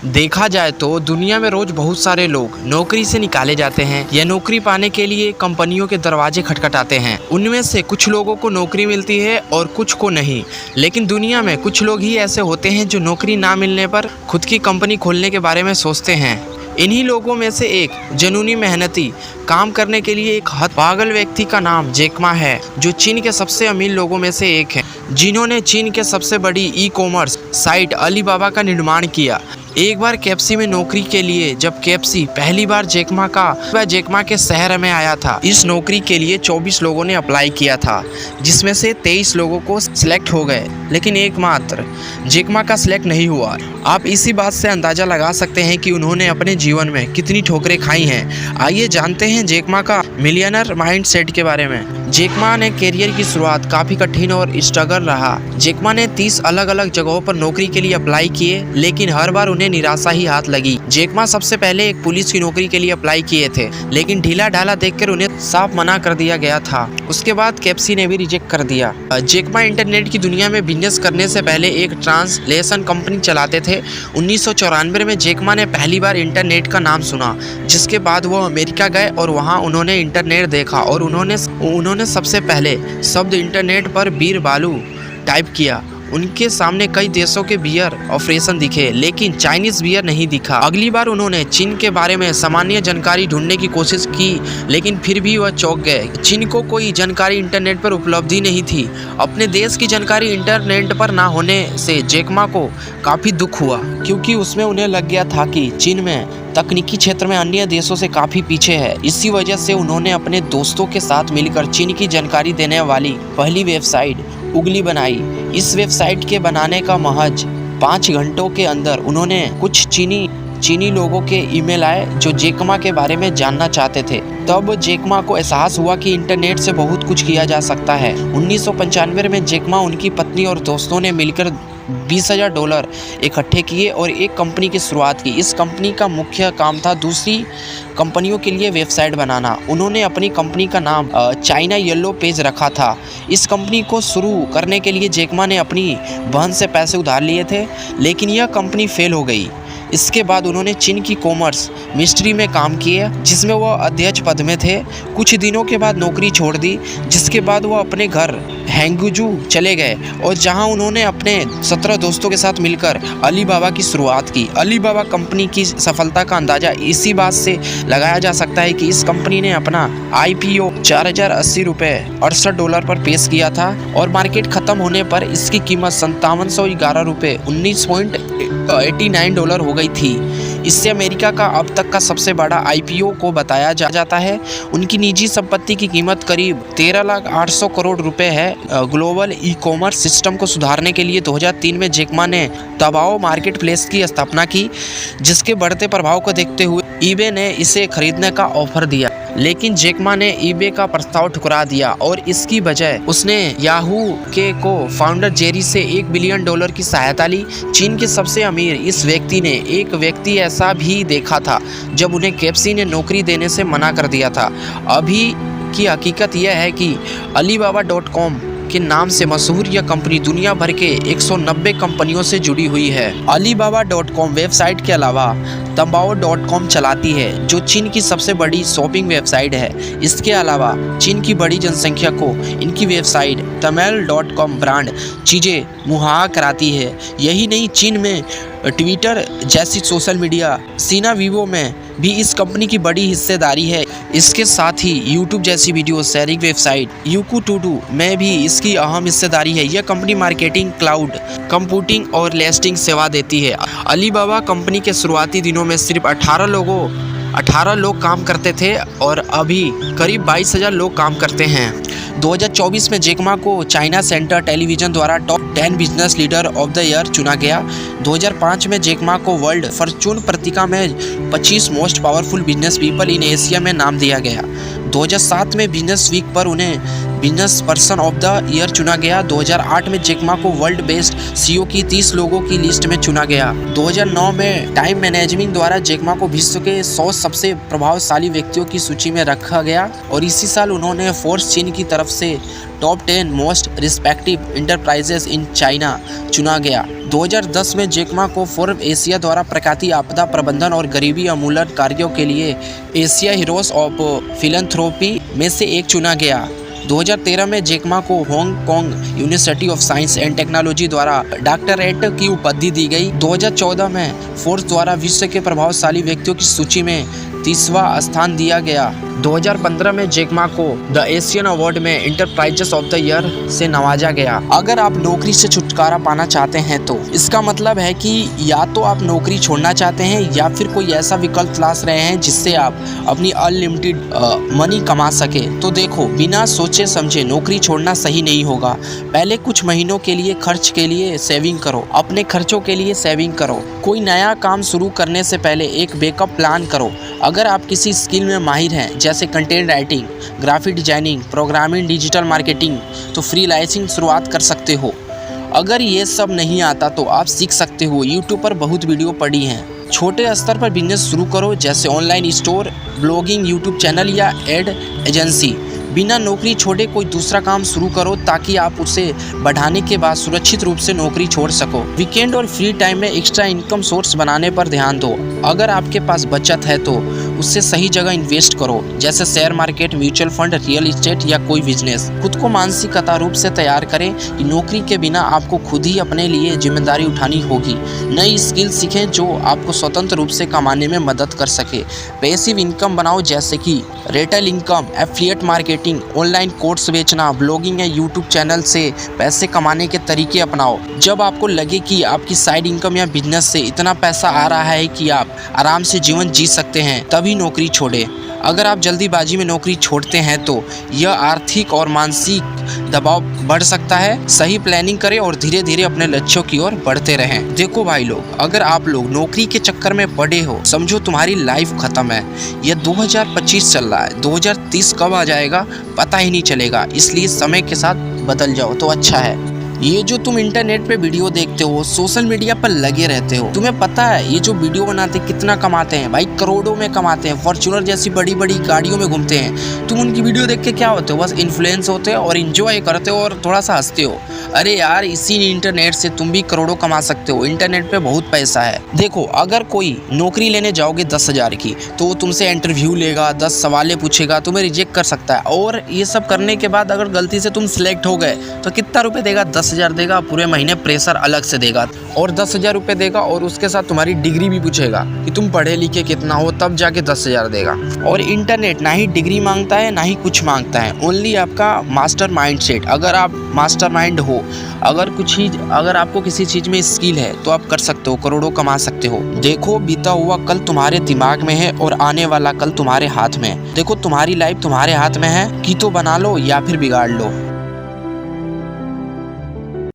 देखा जाए तो दुनिया में रोज बहुत सारे लोग नौकरी से निकाले जाते हैं या नौकरी पाने के लिए कंपनियों के दरवाजे खटखटाते हैं। उनमें से कुछ लोगों को नौकरी मिलती है और कुछ को नहीं। लेकिन दुनिया में कुछ लोग ही ऐसे होते हैं जो नौकरी ना मिलने पर खुद की कंपनी खोलने के बारे में सोचते हैं। इन्हीं लोगों में से एक जुनूनी मेहनती काम करने के लिए एक हद पागल व्यक्ति का नाम जैक मा है, जो चीन के सबसे अमीर लोगों में से एक है, जिन्होंने चीन के सबसे बड़ी ई-कॉमर्स साइट अलीबाबा का निर्माण किया। एक बार केएफसी में नौकरी के लिए जब केएफसी पहली बार जैक मा के शहर में आया था, इस नौकरी के लिए 24 लोगों ने अप्लाई किया था, जिसमें से 23 लोगों को सिलेक्ट हो गए, लेकिन एकमात्र जैक मा का सिलेक्ट नहीं हुआ। आप इसी बात से अंदाज़ा लगा सकते हैं कि उन्होंने अपने जीवन में कितनी ठोकरें खाई हैं। आइए जानते हैं जैक मा का मिलियनर माइंडसेट के बारे में। जैक मा ने करियर की शुरुआत काफ़ी कठिन और स्ट्रगल रहा। जैक मा ने 30 अलग अलग जगहों पर नौकरी के लिए अप्लाई किए, लेकिन हर बार उन्हें निराशा ही हाथ लगी। जैक मा सबसे पहले एक पुलिस की नौकरी के लिए अप्लाई किए थे, लेकिन ढीला ढाला देखकर उन्हें साफ मना कर दिया गया था। उसके बाद केएफसी ने भी रिजेक्ट कर दिया। जैक मा इंटरनेट की दुनिया में बिजनेस करने से पहले एक ट्रांसलेशन कंपनी चलाते थे। 1994 में जैक मा ने पहली बार इंटरनेट का नाम सुना, जिसके बाद वो अमेरिका गए और वहाँ उन्होंने इंटरनेट देखा और उन्होंने सबसे पहले शब्द इंटरनेट पर बीर बालू टाइप किया। उनके सामने कई देशों के बियर ऑपरेशन दिखे, लेकिन चाइनीज बियर नहीं दिखा। अगली बार उन्होंने चीन के बारे में सामान्य जानकारी ढूंढने की कोशिश की, लेकिन फिर भी वह चौंक गए। चीन को कोई जानकारी इंटरनेट पर उपलब्ध ही नहीं थी। अपने देश की जानकारी इंटरनेट पर ना होने से जैक मा को काफ़ी दुख हुआ, क्योंकि उसमें उन्हें लग गया था कि चीन में तकनीकी क्षेत्र में अन्य देशों से काफ़ी पीछे है। इसी वजह से उन्होंने अपने दोस्तों के साथ मिलकर चीन की जानकारी देने वाली पहली वेबसाइट उगली बनाई। इस वेबसाइट के बनाने का महज 5 घंटों के अंदर उन्होंने कुछ चीनी लोगों के ईमेल आए जो जैक मा के बारे में जानना चाहते थे। तब जैक मा को एहसास हुआ कि इंटरनेट से बहुत कुछ किया जा सकता है। 1995 में जैक मा, उनकी पत्नी और दोस्तों ने मिलकर $20,000 इकट्ठे किए और एक कंपनी की शुरुआत की। इस कंपनी का मुख्य काम था दूसरी कंपनियों के लिए वेबसाइट बनाना। उन्होंने अपनी कंपनी का नाम चाइना येलो पेज रखा था। इस कंपनी को शुरू करने के लिए जैक मा ने अपनी बहन से पैसे उधार लिए थे, लेकिन यह कंपनी फेल हो गई। इसके बाद उन्होंने चीन की कॉमर्स मिनिस्ट्री में काम किया, जिसमें वह अध्यक्ष पद में थे। कुछ दिनों के बाद नौकरी छोड़ दी, जिसके बाद वह अपने घर हैंगुजू चले गए और जहां उन्होंने अपने 17 दोस्तों के साथ मिलकर अलीबाबा की शुरुआत की। अलीबाबा कंपनी की सफलता का अंदाज़ा इसी बात से लगाया जा सकता है कि इस कंपनी ने अपना IPO $4,080 पर पेश किया था और मार्केट खत्म होने पर इसकी कीमत $5711 $19.89 हो गई थी। इससे अमेरिका का अब तक का सबसे बड़ा IPO को बताया जाता है। उनकी निजी संपत्ति की कीमत करीब 13,800 करोड़ रुपए है। ग्लोबल ई-कॉमर्स सिस्टम को सुधारने के लिए 2003 में जैक मा ने तबाओ मार्केट प्लेस की स्थापना की, जिसके बढ़ते प्रभाव को देखते हुए ईबे ने इसे खरीदने का ऑफर दिया, लेकिन जैक मा ने ईबे का प्रस्ताव ठुकरा दिया और इसकी बजाय उसने याहू के को फाउंडर जेरी से $1 बिलियन की सहायता ली। चीन के सबसे अमीर इस व्यक्ति ने एक व्यक्ति ऐसा भी देखा था जब उन्हें केएफसी ने नौकरी देने से मना कर दिया था। अभी की हकीकत यह है कि Alibaba.com के नाम से मशहूर यह कंपनी दुनिया भर के 190 कंपनियों से जुड़ी हुई है। Alibaba.com वेबसाइट के अलावा Taobao.com चलाती है, जो चीन की सबसे बड़ी शॉपिंग वेबसाइट है। इसके अलावा चीन की बड़ी जनसंख्या को इनकी वेबसाइट Tmall.com ब्रांड चीज़ें मुहैया कराती है। यही नहीं, चीन में ट्विटर जैसी सोशल मीडिया, सीना वीवो में भी इस कंपनी की बड़ी हिस्सेदारी है। इसके साथ ही यूट्यूब जैसी वीडियो शेयरिंग वेबसाइट Youku में भी इसकी अहम हिस्सेदारी है। यह कंपनी मार्केटिंग, क्लाउड कंप्यूटिंग और लिस्टिंग सेवा देती है। अलीबाबा कंपनी के शुरुआती दिनों में सिर्फ 18 लोग काम करते थे और अभी करीब 22,000 लोग काम करते हैं। 2024 में जैक मा को चाइना सेंटर टेलीविजन द्वारा top 10 business leader of the year चुना गया। 2005 में जैक मा को वर्ल्ड फॉर्च्यून पत्रिका में 25 most powerful business people in Asia में नाम दिया गया। 2007 में बिजनेस वीक पर उन्हें business person of the year चुना गया। 2008 में जैक मा को वर्ल्ड बेस्ट CEO की 30 लोगों की लिस्ट में चुना गया। 2009 में टाइम मैनेजमेंट द्वारा जैक मा को विश्व के 100 सबसे प्रभावशाली व्यक्तियों की सूची में रखा गया और इसी साल उन्होंने फोर्ब्स चीन की तरफ से top 10 most respective enterprises in China चुना गया। 2010 में जैक मा को फोर्ब एशिया द्वारा प्रकृति आपदा प्रबंधन और गरीबी उन्मूलन कार्यों के लिए एशिया हीरोज ऑफ फिलैंथ्रोपी में से एक चुना गया। 2013 में जैक मा को Hong Kong university of science and technology द्वारा डॉक्टरेट की उपाधि दी गई। 2014 में फोर्ब्स द्वारा विश्व के प्रभावशाली व्यक्तियों की सूची में 30वां स्थान दिया गया। 2015 में जैक मा को द एशियन अवार्ड में इंटरप्राइजेस ऑफ द ईयर से नवाजा गया। अगर आप नौकरी से छुटकारा पाना चाहते हैं तो इसका मतलब है कि या तो आप नौकरी छोड़ना चाहते हैं या फिर कोई ऐसा विकल्प तलाश रहे हैं जिससे आप अपनी अनलिमिटेड मनी कमा सके। तो देखो, बिना सोचे समझे नौकरी छोड़ना सही नहीं होगा। पहले कुछ महीनों के लिए खर्च के लिए सेविंग करो, अपने खर्चों के लिए सेविंग करो। कोई नया काम शुरू करने से पहले एक बैकअप प्लान करो। अगर आप किसी स्किल में माहिर हैं जैसे content writing, graphic designing, programming, digital marketing, तो फ्रीलांसिंग शुरुआत कर सकते हो। अगर ये सब नहीं आता तो आप सीख सकते हो। यूट्यूब पर बहुत वीडियो पड़ी हैं। छोटे स्तर पर बिजनेस शुरू करो जैसे online store, blogging, YouTube channel या एड एजेंसी। बिना नौकरी छोड़े कोई दूसरा काम शुरू करो ताकि आप उसे बढ़ाने के बाद सुरक्षित रूप से नौकरी छोड़ सको। वीकेंड और फ्री टाइम में एक्स्ट्रा इनकम सोर्स बनाने पर ध्यान दो। अगर आपके पास बचत है तो उससे सही जगह इन्वेस्ट करो जैसे share market, mutual fund, real estate या कोई बिजनेस। खुद को मानसिकता रूप से तैयार करें कि नौकरी के बिना आपको खुद ही अपने लिए जिम्मेदारी उठानी होगी। नई स्किल सीखें जो आपको स्वतंत्र रूप से कमाने में मदद कर सके। पैसिव इनकम बनाओ जैसे कि retail income, affiliate marketing, online course बेचना, ब्लॉगिंग या यूट्यूब चैनल से पैसे कमाने के तरीके अपनाओ। जब आपको लगे कि आपकी साइड इनकम या बिजनेस से इतना पैसा आ रहा है कि आप आराम से जीवन जी सकते हैं, तभी नौकरी छोड़ें। अगर आप जल्दीबाजी में नौकरी छोड़ते हैं तो यह आर्थिक और मानसिक दबाव बढ़ सकता है। सही प्लानिंग करें और धीरे धीरे अपने लक्ष्यों की ओर बढ़ते रहें। देखो भाई लोग, अगर आप लोग नौकरी के चक्कर में पड़े हो, समझो तुम्हारी लाइफ खत्म है। यह 2025 चल रहा है, 2030 कब आ जाएगा पता ही नहीं चलेगा। इसलिए समय के साथ बदल जाओ तो अच्छा है। ये जो तुम इंटरनेट पे वीडियो देखते हो, सोशल मीडिया पर लगे रहते हो, तुम्हें पता है ये जो वीडियो बनाते कितना कमाते हैं? भाई करोड़ों में कमाते हैं। फॉर्च्यूनर जैसी बड़ी बड़ी गाड़ियों में घूमते हैं। तुम उनकी वीडियो देख के क्या होते हो? बस इन्फ्लुएंस होते हो और इंजॉय करते हो और थोड़ा सा हंसते हो। अरे यार, इसी इंटरनेट से तुम भी करोड़ों कमा सकते हो। इंटरनेट पे बहुत पैसा है। देखो, अगर कोई नौकरी लेने जाओगे 10,000 की, तो वो तुमसे इंटरव्यू लेगा, 10 सवालें पूछेगा, तुम्हें रिजेक्ट कर सकता है। और ये सब करने के बाद अगर गलती से तुम सिलेक्ट हो गए तो कितना रुपये देगा? 10,000 देगा। पूरे महीने प्रेशर अलग से देगा और 10,000 रुपये देगा और उसके साथ तुम्हारी डिग्री भी पूछेगा कि तुम पढ़े लिखे कितना हो, तब जाके 10,000 देगा। और इंटरनेट ना ही डिग्री मांगता है ना ही कुछ मांगता है, ओनली आपका मास्टर माइंड सेट। अगर आप मास्टर माइंड हो, अगर आपको किसी चीज़ में स्किल है तो आप कर सकते हो, करोड़ों कमा सकते हो। देखो, बीता हुआ कल तुम्हारे दिमाग में है और आने वाला कल तुम्हारे हाथ में है। देखो, तुम्हारी लाइफ तुम्हारे हाथ में है कि तो बना लो या फिर बिगाड़ लो।